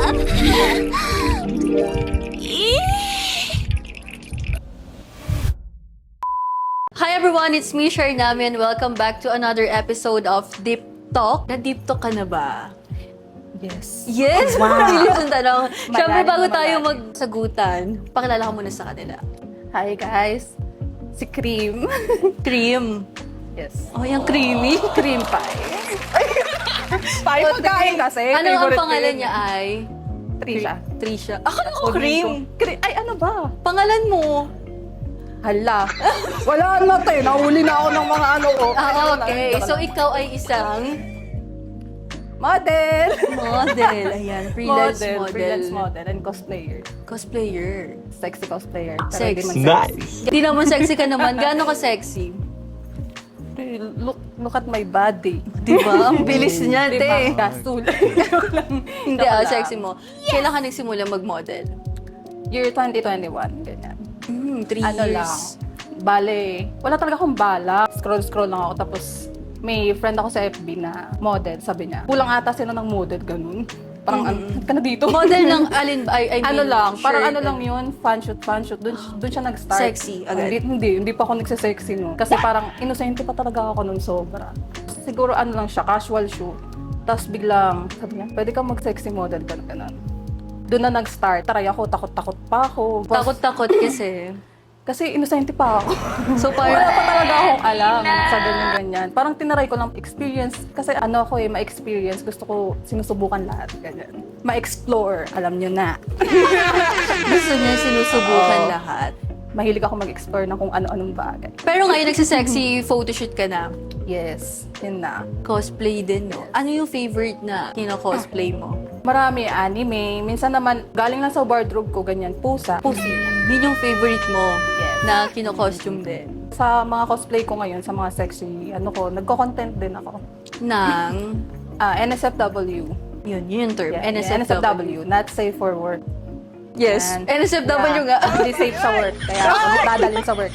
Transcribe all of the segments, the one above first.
Hi everyone, it's me, Sharnami, and welcome back to another episode of Deep Talk. Na-deep talk ka na ba? Yes. Yes! Wow. Bilis ang tanong. Siyempre, bago Malalim. tayo magsagutan, pakilala ka muna sa kanila. Hi guys. Si Cream. Cream. Yes. Oh, yung creamy. Cream pie. Pie pagkain kasi. Ano ang Favorite ko pangalan yun. niya ay? Trisha. Trisha. Akala ko Cream. Ay, ano ba? Pangalan mo? Hala. Wala na tayo. Nahuli na ako ng mga ano. Okay. So, ikaw ay isang Model. model. Ayan, freelance model. Freelance model and cosplayer. Cosplayer. Sexy cosplayer. Pero Sexy. di man sexy. Hindi naman sexy ka naman. Gaano ka sexy? Look at my body. Diba? Ang bilis niya, Diba? te. Gastul. Hindi, sexy mo. Kailan ka nagsimula mag-model? Year 2021. Ganyan. 3 Ano years. lang, bale, wala talaga akong bala. Scroll lang ako, tapos may friend ako sa FB na model, sabi niya. Kulang ata sila ng model, ganun. Parang, ka na dito. Model ng alin, I mean, ano lang, parang shirt ano lang yun, fan shoot. Doon siya nag-start. Sexy agad. Hindi pa ako nagsisexy no. Kasi parang inosente pa talaga ako nun sobra. Siguro ano lang siya, casual shoot. Tapos biglang, sabi niya, pwede kang mag-sexy model, ganun. Doon na nag-start. Taray ako, takot-takot pa ako. Takot-takot kasi. Kasi inosente pa ako. So, Wala parang, pa talaga akong alam sa ganyan-ganyan. Parang tinaray ko lang experience. Kasi ano ako ma-experience. Gusto ko sinusubukan lahat. Ganyan. Ma-explore. Alam nyo na. gusto niya sinusubukan Oo. lahat. Mahilig ako mag-explore ng kung ano-anong bagay. Pero ngayon, nagsisexy photoshoot ka na. Yes, yun na. Cosplay din, no? Ano yung favorite na kino-cosplay mo? Marami anime. Minsan naman, galing lang sa wardrobe ko, ganyan. Pusa. Pusi. Yun yung favorite mo Yes. na kino-costume din. Sa mga cosplay ko ngayon, sa mga sexy, nagko-content din ako. Ng, NSFW. yun yung term, Yeah, NSFW. Not safe for work. Yes, Yan. NSFW nga. Hindi safe sa work. Kaya ako dadalhin sa work.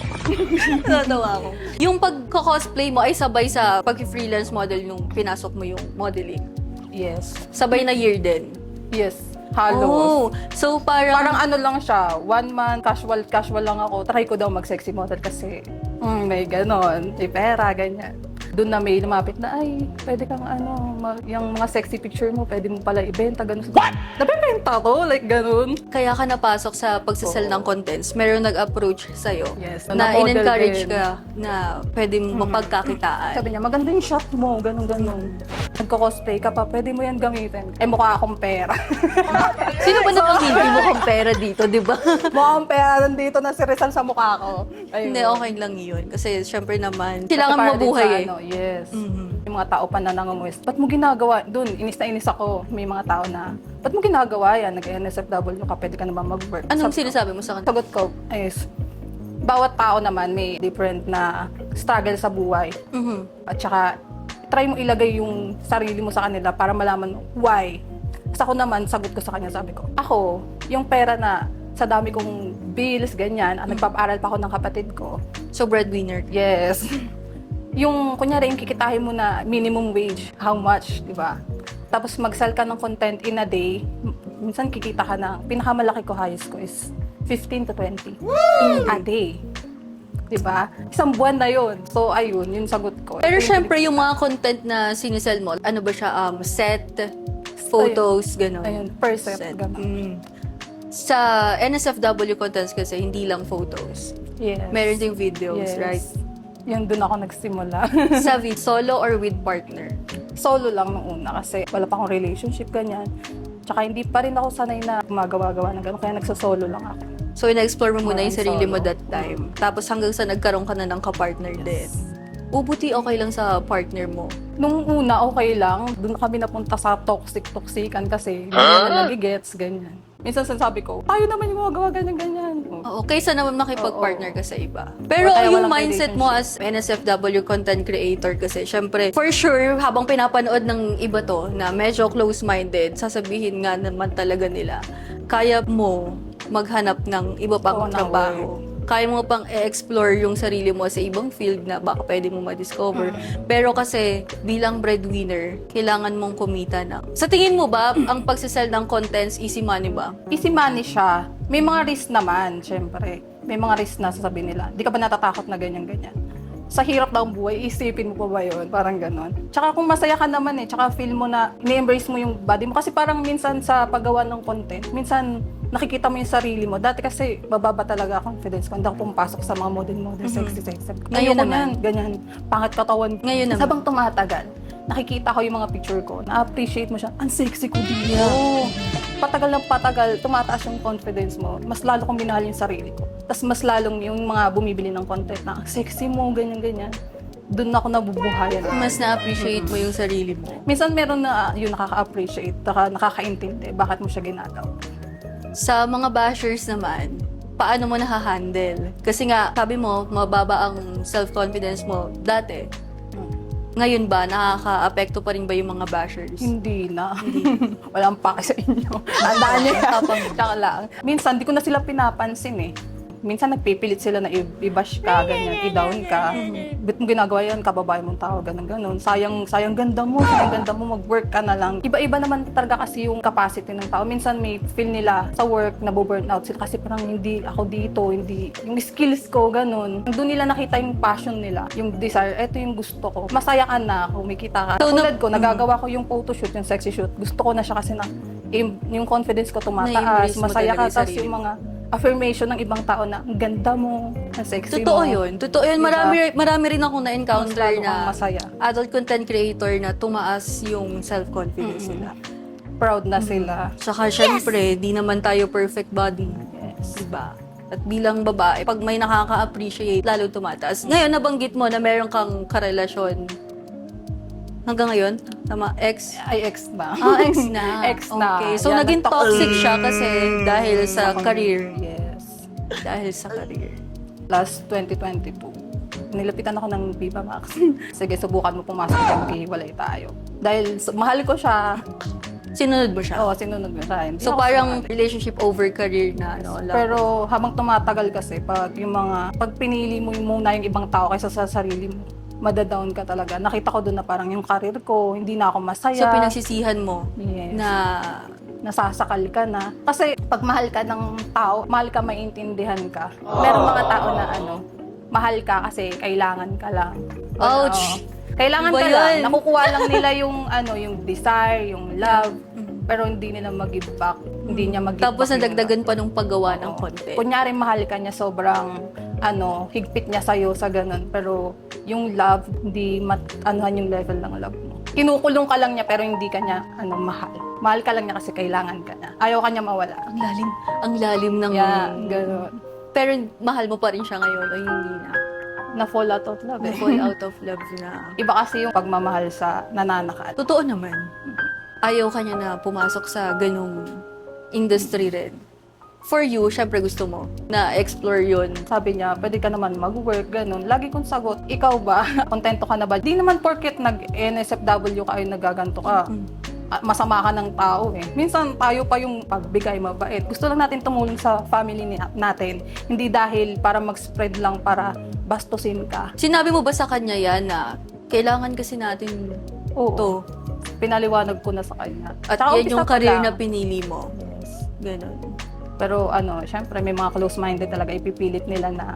Natawa ako. Yung pagko-cosplay mo ay sabay sa pag-freelance model nung pinasok mo yung modeling. Yes. Sabay na year din. Yes. Halos. Oh, so Parang ano lang siya, 1 month, casual lang ako. Try ko daw mag-sexy model kasi may ganon, may pera, ganyan. Doon na may lumapit na, ay, pwede kang yung mga sexy picture mo, pwede mo pala ibenta, gano'n. What? Nabibenta ko? Like, gano'n. kaya ka napasok sa pagsasell ng contents. Meron nag-approach sa'yo Yes, na na-model in-encourage din. ka na pwede mo mapagkakitaan. Sabi niya, maganda yung shot mo, gano'n. Nagko-cosplay ka pa, pwede mo yan gamitin. Eh, mukha akong pera. Sino ba namang hindi mo kong pera dito, di ba? Mukha akong pera, nandito na si Rizal sa mukha ko. Ayun. Hindi, okay lang yun. Kasi syempre naman, Kasi kailangan para din mabuhay sa eh. Yes. Mhm. Yung mga tao pa na nanganguwes. Ba't mo ginagawa? Doon, inis na inis ako. May mga tao na, ba't mo ginagawa yan? Nag-NSFW ka, pwede ka naman mag-work. Anong sinasabi mo sa kanila? Sagot ko is, bawat tao naman may different na struggle sa buhay. Mhm. At saka, try mo ilagay yung sarili mo sa kanila para malaman mo why. Sa ako naman, sagot ko sa kanya, sabi ko, ako, yung pera na sa dami kong bills, ganyan, nagpapaaral pa ako ng kapatid ko. So, breadwinner. Yes. Yung, kunyari, yung kikitahin mo na minimum wage, how much, di ba? Tapos mag-sell ka ng content in a day, minsan kikita ka na, pinakamalaki ko, highest ko is 15 to 20 a day. Di ba? Isang buwan na yun. So, ayun, yung sagot ko. Pero syempre, yung mga content na sinisell mo, ano ba siya, set, photos, gano'n? Ayun, per set, Set. ganun. Sa NSFW contents kasi, hindi lang photos. Yes. Meron ding videos, Yes. right? Yun, dun ako nagsimula. Sa solo or with partner? Solo lang nung una kasi wala pa akong relationship, ganyan. Tsaka hindi pa rin ako sanay na gumagawa-gawa ng gano'n, kaya nagsasolo lang ako. So, ina-explore mo muna yung Parang sarili mo solo. that time. Tapos hanggang sa nagkaroon ka na ng kapartner din. Buti okay lang sa partner mo. Nung una, okay lang. Doon kami napunta sa toxic-toxican kasi hindi na nagigets, ganyan. Minsan sinasabi ko, tayo naman yung gumagawa ganyan-ganyan. Oo, kaysa naman makipag-partner ka sa iba. Pero Or kaya yung walang mindset mo as NSFW content creator kasi, syempre, for sure, habang pinapanood ng iba to na medyo close-minded, sasabihin nga naman talaga nila, kaya mo maghanap ng iba pang Oo, na trabaho. kaya mo pang i-explore yung sarili mo sa ibang field na baka pwede mo ma-discover. Pero kasi, bilang breadwinner, kailangan mong kumita na. Sa tingin mo ba, ang pagsasell ng contents, easy money ba? Easy money siya. May mga risk naman, syempre. May mga risk na sasabihin nila. Di ka ba natatakot na ganyan-ganyan? Sa hirap ng buhay, isipin mo pa ba yun? Parang ganon. Tsaka kung masaya ka naman tsaka feel mo na ni-embrace mo yung body mo. Kasi parang minsan sa paggawa ng content, minsan nakikita mo yung sarili mo. Dati kasi bababa talaga confidence ko. Hindi ako pumapasok sa mga model-model, sexy. Ngayon Ayoko naman. ganyan. Pangit katawan. Ngayon naman. Sabang tumatagal, nakikita ko yung mga picture ko. Na-appreciate mo siya. Ang sexy ko dito. Patagal ng patagal, tumataas yung confidence mo. Mas lalo kong minahal yung sarili ko. Tapos mas lalong yung mga bumibili ng content na, ang sexy mo, ganyan-ganyan. Doon ako nabubuhayan. Mas na-appreciate mo yung sarili mo. Minsan meron na yung nakaka-appreciate, nakakaintindi, bakit mo siya ginagawa. Sa mga bashers naman, paano mo nahahandle? Kasi nga, sabi mo, mababa ang self-confidence mo dati. Ngayon ba, nakaka-apekto pa rin ba yung mga bashers? Hindi na. Walang pake sa inyo. Tandaan niyo yan. Tsaka lang. Minsan, di ko na sila pinapansin Minsan nagpipilit sila na i-bash ka, ganyan, i-down ka. Ba't mo ginagawa yan, kababae mong tao, ganun. Sayang ganda mo, mag-work ka na lang. Iba-iba naman talaga kasi yung capacity ng tao. Minsan may feel nila sa work na burnout sila kasi parang hindi ako dito, hindi, yung skills ko, ganun. Doon nila nakita yung passion nila, yung desire, eto yung gusto ko. Masaya ka na, kumikita ka. So, Tulad ko, nagagawa ko yung photoshoot, yung sexy shoot. Gusto ko na siya kasi yung confidence ko tumataas, Na-embrace mo masaya talaga ka, yung tapos sarili yung mga affirmation ng ibang tao na ang ganda mo, ang sexy Totoo mo. yun. Totoo yun. Diba? Marami rin akong na-encounter Mas lalo kang na masaya. adult content creator na tumaas yung self-confidence nila. Proud na sila. Tsaka syempre, di naman tayo perfect body. Yes. Diba? At bilang babae, pag may nakaka-appreciate, lalo tumataas. Ngayon, nabanggit mo na meron kang karelasyon. Hanggang ngayon? Tama? Ex? Ay, ex na. Ex na. Ex na. Okay. So, Yan, naging toxic siya kasi dahil sa Ako- career. Yes. Dahil sa career. Last 2022, nilapitan ako ng Viva Max. Sige, subukan mo pumasok dyan, maghihiwalay tayo. Dahil mahal ko siya. Sinunod mo siya? Oo, sinunod mo siya. Hindi So, ako parang sumali. relationship over career na, ano, love. Pero habang tumatagal kasi, pag pinili mo muna yung ibang tao kaysa sa sarili mo, madadown ka talaga. Nakita ko doon na parang yung career ko, hindi na ako masaya. So, pinagsisihan mo Yes. na Nasasakal ka na. Kasi pag mahal ka ng tao, mahal ka, maintindihan ka. Merong mga tao na mahal ka kasi kailangan ka lang. Ouch! Oo. Kailangan Iba ka lang. yun. Nakukuha lang nila yung yung desire, yung love. Pero hindi nila mag-give back. Hindi niya mag-give tapos back yung nadagdagan pa nung paggawa ng Oo. content. Kunyari mahal ka niya, sobrang higpit niya sa'yo sa ganun. Pero yung love, hindi anuhan yung level ng love mo. Kinukulong ka lang niya pero hindi ka niya mahal. Mahal ka lang niya kasi kailangan ka niya. Ayaw ka niya mawala. Ang lalim ng... Yeah, ganun. Pero mahal mo pa rin siya ngayon o hindi na? Na-fall out of love eh. Na-fall out of love na. Iba kasi yung pagmamahal sa nananakat. Totoo naman. Ayaw ka niya na pumasok sa ganung industry rin. For you, syempre gusto mo na explore yun. Sabi niya, pwede ka naman mag-work, ganun. Lagi kong sagot, ikaw ba? Kontento ka na ba? Di naman porket nag-NSFW ka ay nagaganto ka. Masama ka ng tao eh. Minsan tayo pa yung pagbigay mabait. Gusto lang natin tumulong sa family natin. Hindi dahil para mag-spread lang para bastusin ka. Sinabi mo ba sa kanya yan na kailangan kasi natin Oo. to? Pinaliwanag ko na sa kanya. At Tsaka yan yung umpisa pa career lang. na pinili mo. Yes. Ganon. Pero syempre may mga close-minded talaga ipipilit nila na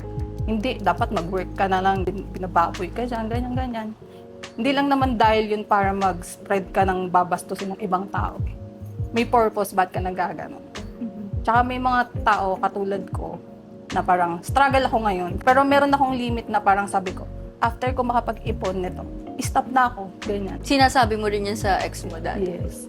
hindi, dapat mag-work ka na lang, pinababoy ka dyan, ganyan. Hindi lang naman dahil yun para mag-spread ka ng babastusin ng ibang tao. May purpose, ba't ka nagaganon? Tsaka may mga tao katulad ko na parang struggle ako ngayon. Pero meron akong limit na parang sabi ko, after ko makapag-ipon nito, stop na ako, ganyan. Sinasabi mo rin yan sa ex mo dati. Yes.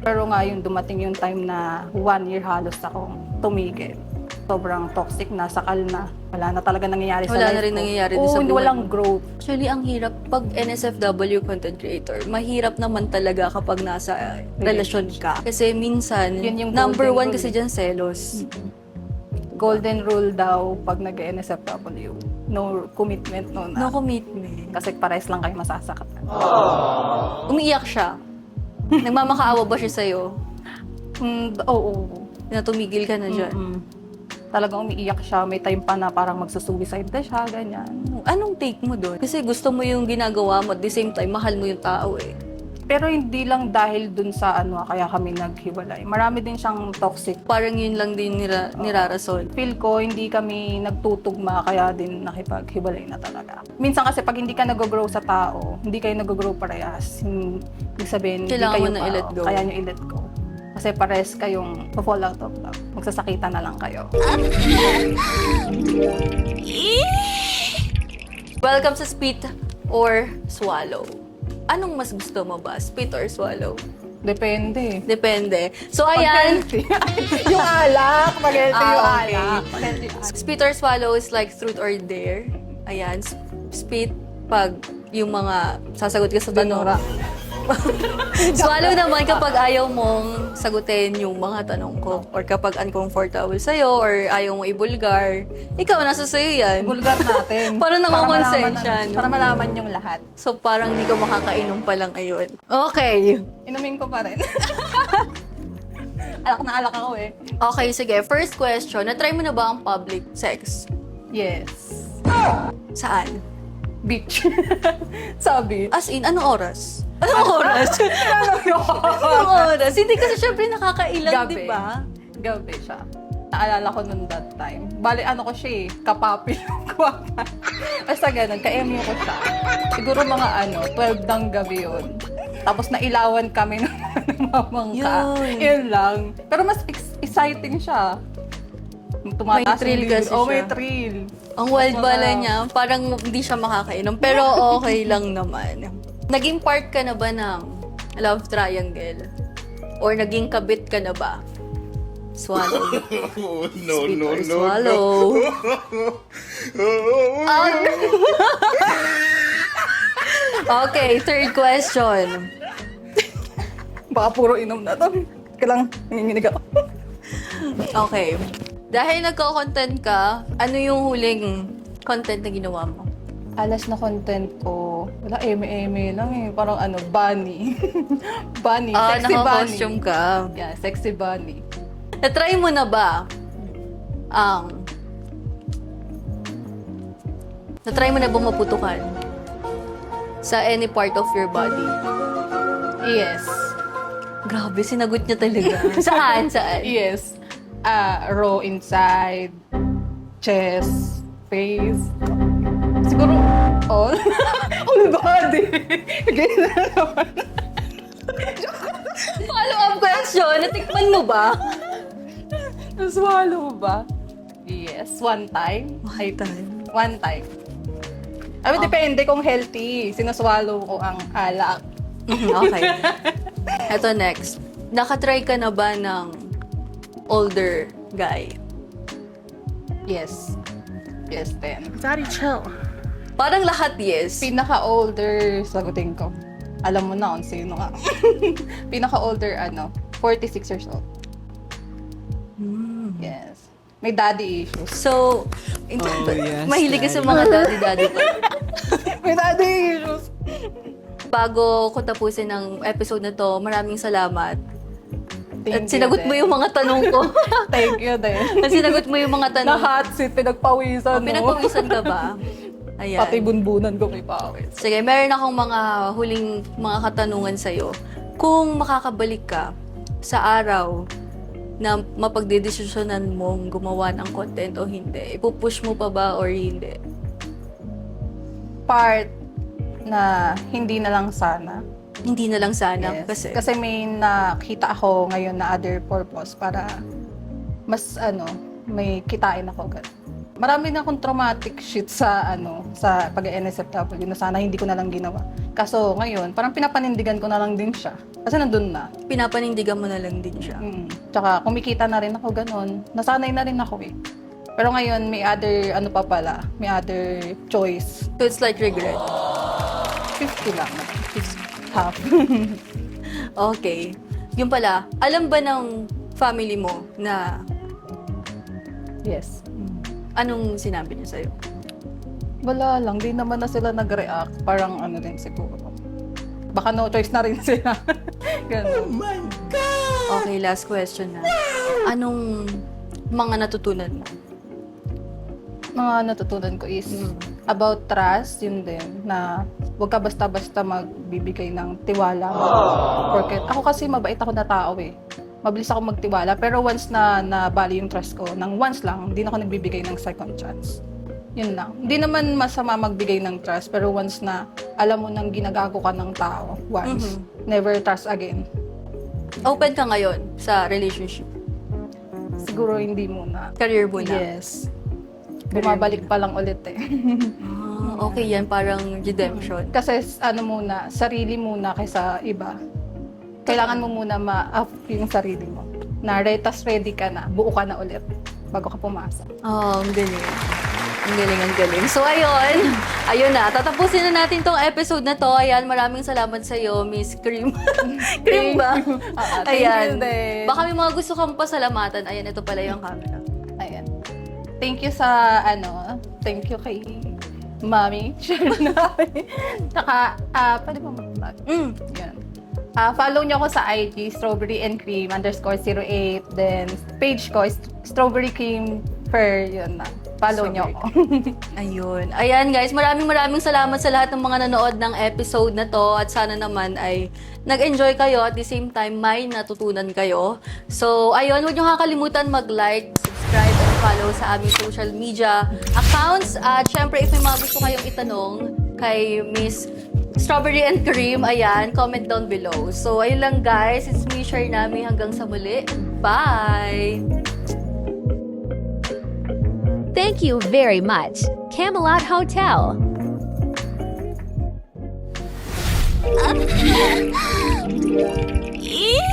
Pero ngayon, dumating yung time na 1 year halos akong tumigil. Sobrang toxic na, sakal na. Wala na talaga nangyayari sa life ko. Wala na rin nangyayari din sa Oo, buhay walang mo. growth. Actually, ang hirap pag NSFW content creator. Mahirap naman talaga kapag nasa relasyon ka. Kasi minsan, Yun yung number golden one rule kasi dyan, selos. Golden rule daw pag nag-NSFW. No commitment, no No na. commitment. Kasi pares lang kayo masasakatan. Umiiyak siya. Nagmamakaawa ba siya sa'yo? Oo. Na tumigil ka na dyan? Mm-mm. talagang umiiyak siya. May time pa na parang magsusuicide na siya, ganyan. Anong take mo doon? Kasi gusto mo yung ginagawa mo at the same time, mahal mo yung tao eh. Pero hindi lang dahil dun sa kaya kami naghiwalay. Marami din siyang toxic. Parang yun lang din nirarason. Feel ko, hindi kami nagtutugma, kaya din nakipaghiwalay na talaga. Minsan kasi pag hindi ka nag-grow sa tao, hindi kayo nag-grow parehas. Ibig sabihin, hindi Kailangan kayo mo na i-let go. Kaya nyo i-let go. Kasi pares kayong fall out of love. Magsasakitan na lang kayo. Welcome sa Spit or Swallow. Anong mas gusto mo ba? Spit or swallow? Depende. Depende. So, ayan. Yung alak. Pag-healthy yung okay. alak. Pag-healthy yung alak. Spit or swallow is like truth or dare. Ayan. Spit pag yung mga sasagot ka sa tanong. Danora. Swallow naman kapag ayaw mong sagutin yung mga tanong ko. Or kapag uncomfortable sa'yo or ayaw mong ibulgar. Ikaw, nasa sa'yo yan. Bulgar natin. Parang nakakonsensya, no? Para malaman yung lahat. So, parang hindi ka makakainom pa lang ayun. Okay. Inumin ko pa rin. Alak na alak ako eh. Okay, sige. First question. Na-try mo na ba ang public sex? Yes. Saan? Beach. Sabi. As in, anong oras? Anong oras? Anong oras? Hindi kasi syempre nakakailang, Gabi. di ba? Gabi siya. Naalala ko nun that time. Bali, ko siya eh. Kapapi yung guwapa. Basta ganun, ka-MU ko siya. Siguro mga 12 ng gabi yun. Tapos nailawan kami ng mamangka. Yun. Yun lang. Pero mas exciting siya. Tumataas May thrill yung kasi libido. Oh, may siya. thrill. Ang wild Mga- bala niya, parang hindi siya makakainom. Pero okay lang naman. Naging part ka na ba ng love triangle? Or naging kabit ka na ba? Swallow. Oh, no, Spit no, or no, swallow. Okay, third question. Baka puro inom na to. Kailang nanginginig ako. Okay. Dahil nagko-content ka, ano yung huling content na ginawa mo? Alas na content ko, wala, eme-eme lang eh. Parang bunny. Bunny, sexy bunny. Naka-costume ka. Yeah, sexy bunny. Na-try mo na ba ang... na-try mo na ba maputukan sa any part of your body? Yes. Grabe, sinagot niya talaga. Saan? Saan? Yes. Raw inside, chest, face. Siguro, all. Whole body. Ganyan na naman. Follow-up question, natikman mo ba? Swallow ba? Yes. One time. One time. Depende kung healthy. Sinaswallow ko ang alak. Okay. Ito next. Nakatry ka na ba ng older guy? Yes. Yes, 10. Daddy, chill. Parang lahat yes. Pinaka-older, sagutin ko. Alam mo na kung sino nga. Pinaka-older, 46 years old. Yes. May daddy issues. So, yes, mahilig ka sa mga daddy-daddy pa. May daddy issues. Bago ko tapusin ang episode na to, maraming salamat. At Thank sinagot you mo din. yung mga tanong ko. Thank you din. At sinagot mo yung mga tanong. Na-hot seat, pinagpawisan, no? Pinagpawisan ka ba? Ayan. Pati bunbunan ko may pawis. Sige, meron akong mga huling mga katanungan sa'yo. Kung makakabalik ka sa araw na mapagdedesisyonan mong gumawa ng content o hindi, ipupush mo pa ba or hindi? Part na hindi na lang sana. Hindi na lang sana. Yes. Kasi may nakita ako ngayon na other purpose para mas may kitain ako. Marami na akong traumatic shit sa sa pag-NSFW na sana hindi ko na lang ginawa. Kaso ngayon, parang pinapanindigan ko na lang din siya. Kasi nandun na. pinapanindigan mo na lang din siya. Tsaka kumikita na rin ako ganun. Nasanay na rin ako eh. Pero ngayon, may other, may other choice. So it's like regret. 50 lang. Half. Okay. Yung pala, alam ba ng family mo na Yes. anong sinabi niya sa'yo? Wala lang, di naman na sila nag-react. Parang din siguro. Baka no choice na rin sila. Ganun. Okay, last question na. Anong mga natutunan mo? Mga natutunan ko is about trust, yun din, na huwag ka basta-basta magbibigay ng tiwala. Porque ako kasi mabait ako na tao eh. Mabilis ako magtiwala, pero once na nabali yung trust ko, nang once lang, hindi na ako nagbibigay ng second chance. Yun lang. Hindi naman masama magbigay ng trust, pero once na alam mo nang ginagago ka ng tao, once, never trust again. Open ka ngayon sa relationship? Siguro hindi muna. Career mo na? Yes. Bumabalik pa lang ulit eh. Okay yan, parang redemption. Kasi ano muna, sarili muna kaysa iba. Kailangan mo muna ma-up yung sarili mo. Na tas ready ka na, buo ka na ulit bago ka pumasok. Oh, ang galing. Ang galing, ang galing. So, ayun na. Tatapusin na natin tong episode na to. Ayan, maraming salamat sa iyo, Miss Cream. Cream ba? Thank you Ayan. din. Baka may mga gusto kang pasalamatan. Ayan, ito pala yung camera. Ayan. Thank you sa thank you kay Mami. Share namin. Saka, pwede mo mag-vlog. Yan. Follow nyo ako sa IG, strawberry and cream _08. Then, page ko is strawberry cream per, yun na. Follow nyo ako. Ayun. Ayan guys, maraming salamat sa lahat ng mga nanood ng episode na to at sana naman ay nag-enjoy kayo at the same time may natutunan kayo. So, ayun, huwag nyo kakalimutan mag-like, subscribe, and follow sa aming social media accounts. At syempre, if may mga gusto kayong itanong kay Miss Strawberry and Cream, ayan, comment down below. So, ayun lang guys, it's me, Share Nami. Hanggang sa muli. Bye! Thank you very much, Camelot Hotel. Eee!